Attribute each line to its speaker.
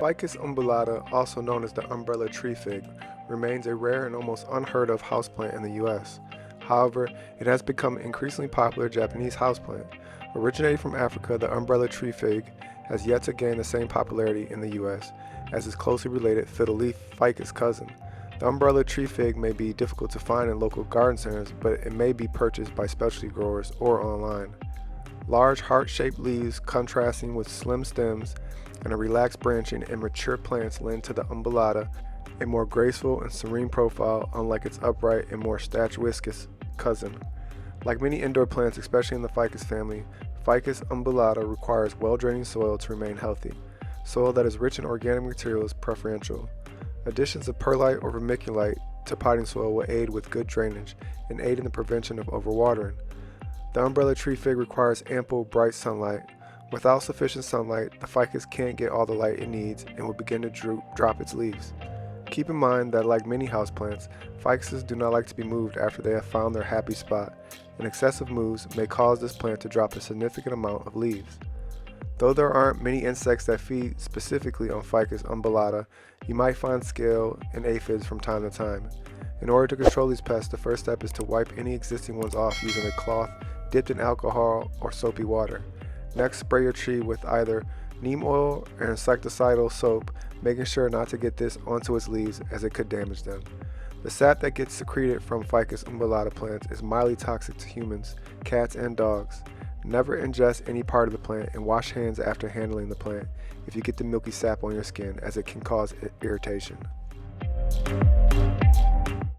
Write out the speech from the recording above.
Speaker 1: Ficus umbellata, also known as the umbrella tree fig, remains a rare and almost unheard of houseplant in the U.S. However, it has become an increasingly popular Japanese houseplant. Originating from Africa, the umbrella tree fig has yet to gain the same popularity in the U.S. as its closely related fiddle-leaf ficus cousin. The umbrella tree fig may be difficult to find in local garden centers, but it may be purchased by specialty growers or online. Large heart-shaped leaves contrasting with slim stems and a relaxed branching in mature plants lend to the umbellata a more graceful and serene profile, unlike its upright and more statuesque cousin. Like many indoor plants, especially in the ficus family, Ficus umbellata requires well-draining soil to remain healthy. Soil that is rich in organic material is preferential. Additions of perlite or vermiculite to potting soil will aid with good drainage and aid in the prevention of overwatering. The umbrella tree fig requires ample, bright sunlight. Without sufficient sunlight, the ficus can't get all the light it needs and will begin to drop its leaves. Keep in mind that, like many houseplants, ficuses do not like to be moved after they have found their happy spot, and excessive moves may cause this plant to drop a significant amount of leaves. Though there aren't many insects that feed specifically on Ficus umbellata, you might find scale and aphids from time to time. In order to control these pests, the first step is to wipe any existing ones off using a cloth dipped in alcohol or soapy water. Next, spray your tree with either neem oil or insecticidal soap, making sure not to get this onto its leaves as it could damage them. The sap that gets secreted from Ficus umbellata plants is mildly toxic to humans, cats, and dogs. Never ingest any part of the plant and wash hands after handling the plant if you get the milky sap on your skin, as it can cause irritation.